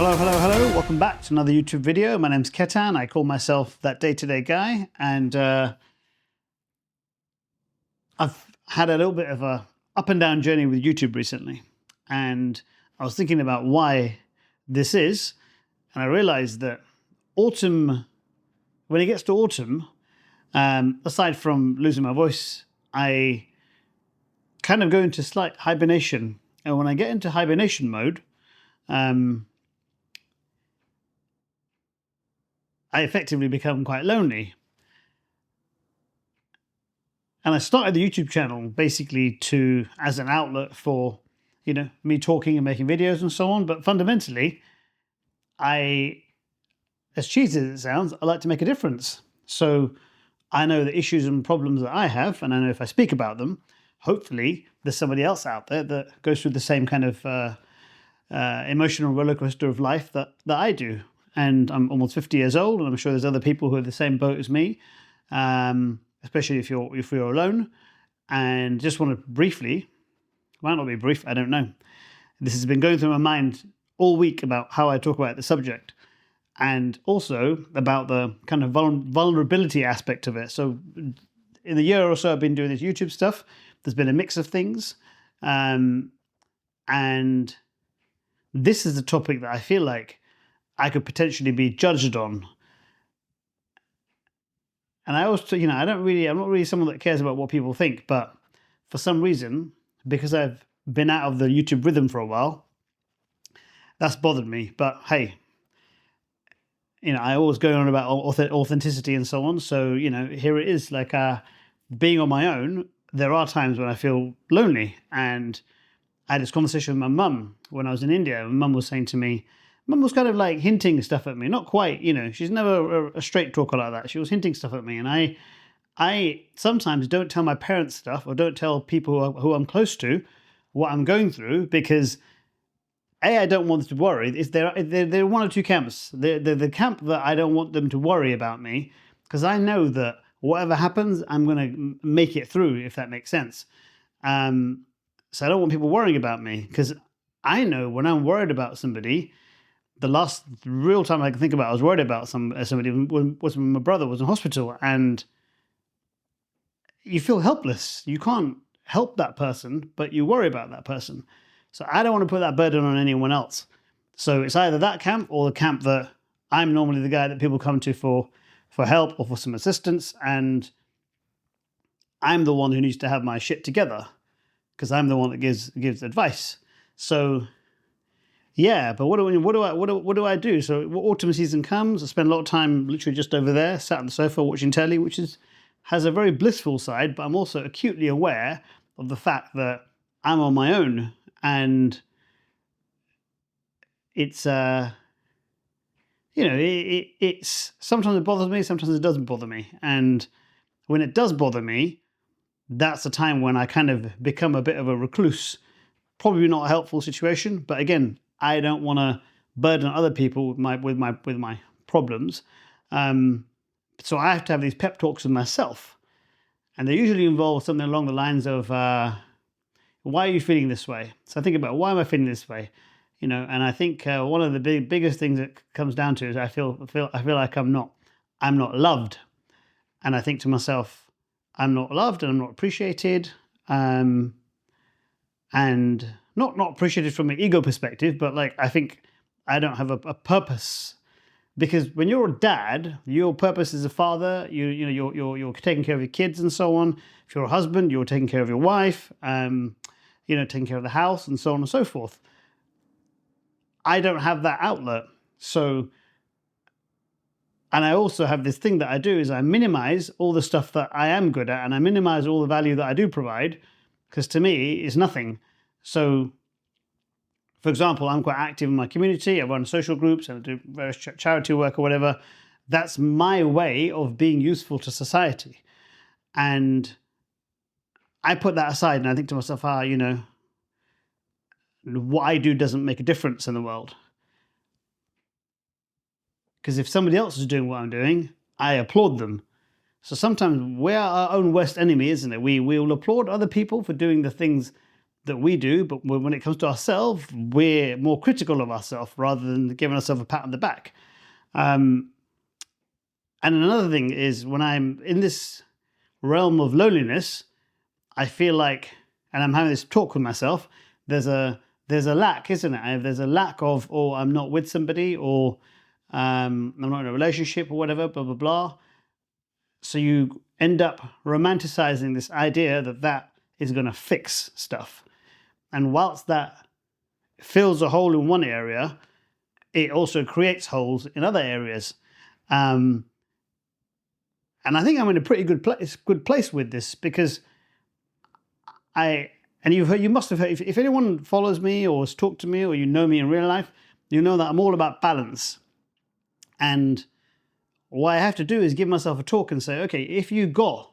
Hello. Welcome back to another YouTube video. My name's Ketan. I call myself that day-to-day guy. And I've had a little bit of a up and down journey with YouTube recently. And I was thinking about why this is. And I realized that autumn, when it gets to autumn, aside from losing my voice, I kind of go into slight hibernation. And when I get into hibernation mode, I effectively become quite lonely. And I started the YouTube channel basically as an outlet for, me talking and making videos and so on. But fundamentally, as cheesy as it sounds, I like to make a difference. So I know the issues and problems that I have, and I know if I speak about them, hopefully there's somebody else out there that goes through the same kind of emotional roller coaster of life that I do. And I'm almost 50 years old, and I'm sure there's other people who are the same boat as me, especially if you're alone. And just want to briefly, might not be brief, I don't know. This has been going through my mind all week about how I talk about the subject, and also about the kind of vulnerability aspect of it. So in the year or so I've been doing this YouTube stuff, there's been a mix of things. And this is a topic that I feel like I could potentially be judged on. And I also, I'm not really someone that cares about what people think, but for some reason, because I've been out of the YouTube rhythm for a while, that's bothered me. But hey, I always go on about authenticity and so on. So, here it is, like being on my own, there are times when I feel lonely. And I had this conversation with my mum when I was in India. My mum was saying to me, Mum was kind of like hinting stuff at me, not quite, she's never a straight talker like that. She was hinting stuff at me. And I sometimes don't tell my parents stuff, or don't tell people who I'm close to what I'm going through, because I don't want them to worry. There are one or two camps. The camp that I don't want them to worry about me, because I know that whatever happens, I'm going to make it through, if that makes sense. So I don't want people worrying about me, because I know when I'm worried about somebody, the last real time I can think about I was worried about somebody was when my brother was in hospital, and you feel helpless. You can't help that person, but you worry about that person. So I don't want to put that burden on anyone else. So it's either that camp or the camp that I'm normally the guy that people come to for help or for some assistance, and I'm the one who needs to have my shit together, because I'm the one that gives advice. So yeah, but what do I do? So autumn season comes, I spend a lot of time literally just over there, sat on the sofa watching telly, which has a very blissful side, but I'm also acutely aware of the fact that I'm on my own, and it's it's sometimes it bothers me, sometimes it doesn't bother me, and when it does bother me, that's the time when I kind of become a bit of a recluse. Probably not a helpful situation, but again, I don't want to burden other people with my problems. So I have to have these pep talks with myself, and they usually involve something along the lines of, "Why are you feeling this way?" So I think about, why am I feeling this way? And I think one of the biggest things that comes down to is I feel like I'm not loved, and I think to myself, I'm not loved and I'm not appreciated. And not appreciated from an ego perspective, but like I think I don't have a purpose, because when you're a dad, your purpose as a father, you're taking care of your kids and so on. If you're a husband, you're taking care of your wife, taking care of the house and so on and so forth. I don't have that outlet, so. And I also have this thing that I do is I minimize all the stuff that I am good at, and I minimize all the value that I do provide, because to me it's nothing. So, for example, I'm quite active in my community. I run social groups and I do various charity work or whatever. That's my way of being useful to society. And I put that aside and I think to myself, what I do doesn't make a difference in the world. Because if somebody else is doing what I'm doing, I applaud them. So sometimes we're our own worst enemy, isn't it? We will applaud other people for doing the things that we do, but when it comes to ourselves, we're more critical of ourselves rather than giving ourselves a pat on the back. And another thing is, when I'm in this realm of loneliness, I feel like, and I'm having this talk with myself, there's a lack, isn't it? There's a lack of, or I'm not with somebody, or I'm not in a relationship, or whatever, blah, blah, blah. So you end up romanticizing this idea that is going to fix stuff. And whilst that fills a hole in one area, it also creates holes in other areas. And I think I'm in a pretty good place with this, because you must have heard, if anyone follows me or has talked to me, or you know me in real life, you know that I'm all about balance. And what I have to do is give myself a talk and say, okay, if you got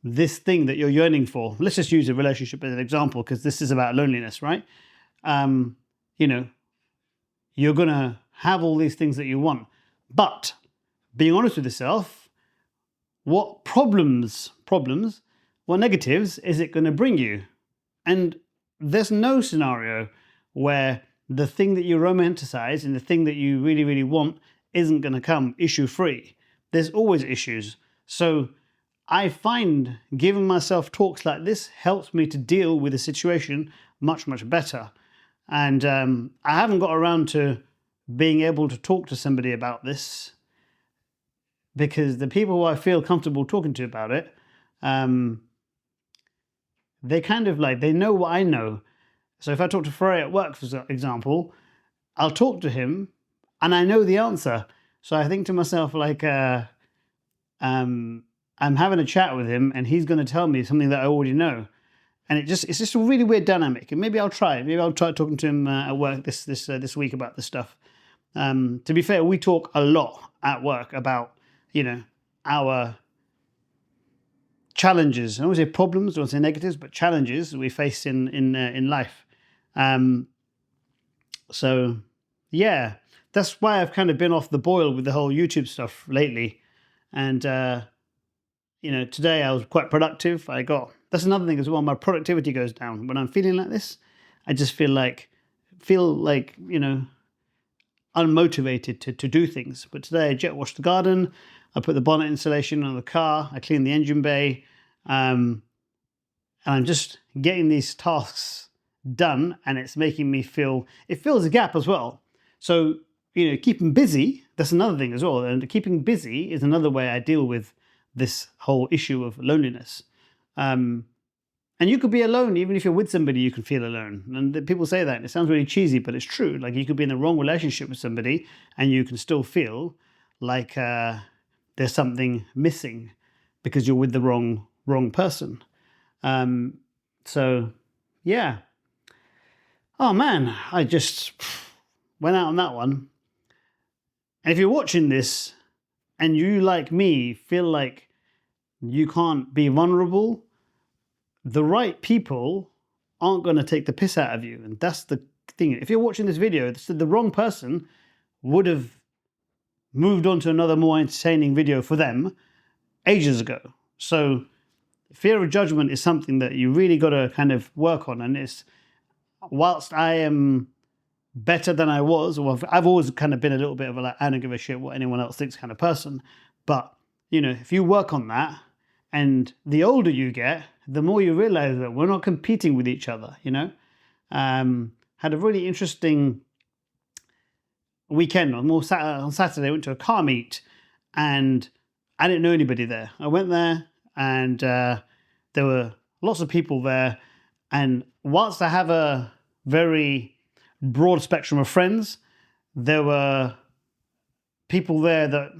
this thing that you're yearning for, let's just use a relationship as an example, because this is about loneliness, right? You know, you're going to have all these things that you want. But being honest with yourself, what problems, what negatives is it going to bring you? And there's no scenario where the thing that you romanticize and the thing that you really, really want isn't going to come issue free. There's always issues. So I find giving myself talks like this helps me to deal with the situation much, much better. And I haven't got around to being able to talk to somebody about this, because the people who I feel comfortable talking to about it, they kind of like, they know what I know. So if I talk to Frey at work, for example, I'll talk to him and I know the answer. So I think to myself, like, I'm having a chat with him and he's going to tell me something that I already know. And it's just a really weird dynamic. And maybe I'll try it. Maybe I'll try talking to him at work this week about this stuff. To be fair, we talk a lot at work about, our challenges. I don't want to say problems, I don't want to say negatives, but challenges we face in life. So yeah, that's why I've kind of been off the boil with the whole YouTube stuff lately. And today I was quite productive. That's another thing as well. My productivity goes down when I'm feeling like this. I just feel like unmotivated to do things. But today I jet washed the garden. I put the bonnet insulation on the car. I cleaned the engine bay. And I'm just getting these tasks done, and it's making me it fills a gap as well. So, keeping busy, that's another thing as well. And keeping busy is another way I deal with this whole issue of loneliness. And you could be alone, even if you're with somebody, you can feel alone. And people say that, and it sounds really cheesy, but it's true. Like, you could be in the wrong relationship with somebody, and you can still feel like there's something missing because you're with the wrong person. So, yeah. Oh man, I just went out on that one. And if you're watching this and you, like me, feel like you can't be vulnerable, the right people aren't going to take the piss out of you. And that's the thing. If you're watching this video, the wrong person would have moved on to another more entertaining video for them ages ago. So fear of judgment is something that you really got to kind of work on. And whilst I am better than I was, or I've always kind of been a little bit of a, like, I don't give a shit what anyone else thinks kind of person. But, if you work on that, and the older you get, the more you realize that we're not competing with each other, Had a really interesting weekend. On Saturday, I went to a car meet, and I didn't know anybody there. I went there, and there were lots of people there. And whilst I have a very broad spectrum of friends, there were people there that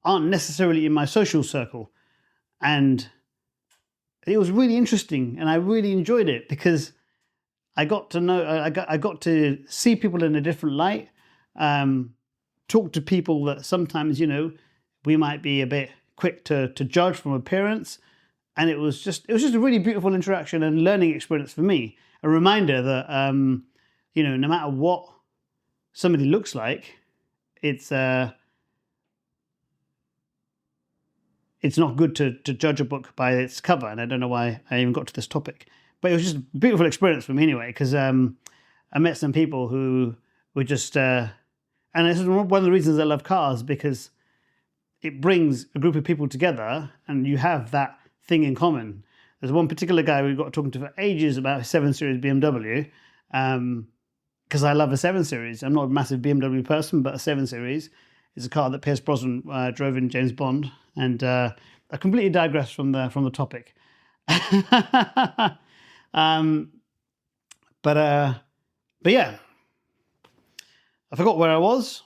aren't necessarily in my social circle. And it was really interesting, and I really enjoyed it, because I got to know, I got to see people in a different light, talk to people that sometimes, we might be a bit quick to judge from appearance. And it was just a really beautiful interaction and learning experience for me. A reminder that, no matter what somebody looks like, it's not good to judge a book by its cover. And I don't know why I even got to this topic. But it was just a beautiful experience for me anyway, because I met some people who were just, and this is one of the reasons I love cars, because it brings a group of people together and you have that thing in common. There's one particular guy we got talking to for ages about a 7 Series BMW, because I love a 7 Series. I'm not a massive BMW person, but a 7 Series is a car that Pierce Brosnan drove in James Bond. And I completely digress from the topic. But yeah, I forgot where I was.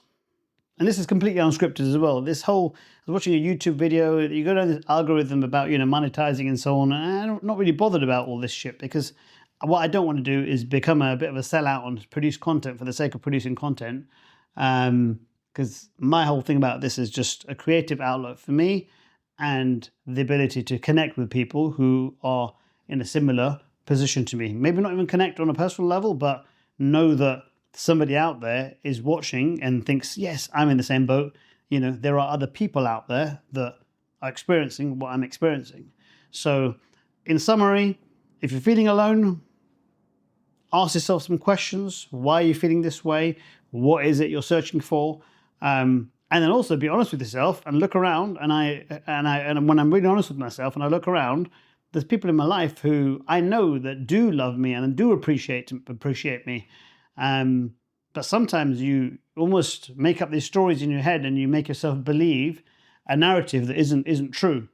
And this is completely unscripted as well. This whole, I was watching a YouTube video, you go down this algorithm about, monetizing and so on, and I'm not really bothered about all this shit, because what I don't want to do is become a bit of a sellout and produce content for the sake of producing content. Because my whole thing about this is just a creative outlet for me and the ability to connect with people who are in a similar position to me. Maybe not even connect on a personal level, but know that somebody out there is watching and thinks, yes, I'm in the same boat. There are other people out there that are experiencing what I'm experiencing. So in summary, if you're feeling alone, ask yourself some questions. Why are you feeling this way? What is it you're searching for? And then also be honest with yourself and look around. And when I'm really honest with myself and I look around, there's people in my life who I know that do love me and do appreciate me. But sometimes you almost make up these stories in your head and you make yourself believe a narrative that isn't true.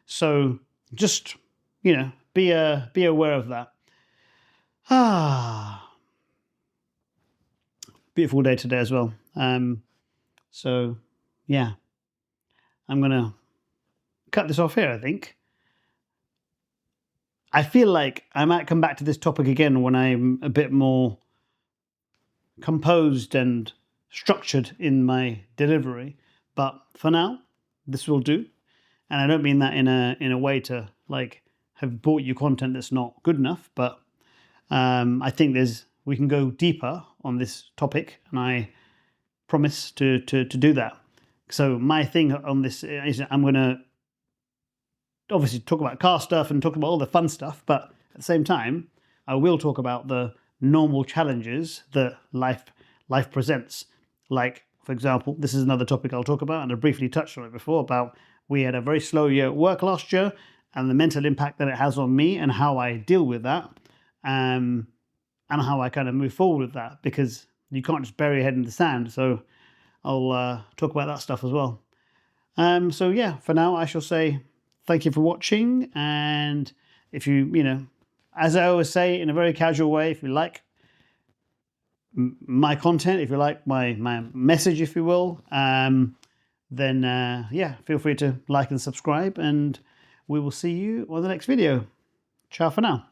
So just, be aware of that. Beautiful day today as well. So yeah, I'm going to cut this off here, I think. I feel like I might come back to this topic again when I'm a bit more composed and structured in my delivery, but for now this will do. And I don't mean that in a way to have brought you content that's not good enough, but I think we can go deeper on this topic, and I promise to do that. So my thing on this is I'm going to obviously talk about car stuff and talk about all the fun stuff, but at the same time I will talk about the normal challenges that life presents. Like, for example, this is another topic I'll talk about, and I briefly touched on it before, about we had a very slow year at work last year and the mental impact that it has on me and how I deal with that, and how I kind of move forward with that, because you can't just bury your head in the sand. So I'll talk about that stuff as well. So yeah, for now I shall say thank you for watching, and if you, as I always say in a very casual way, if you like my content, if you like my message, if you will, then yeah, feel free to like and subscribe, and we will see you on the next video. Ciao for now.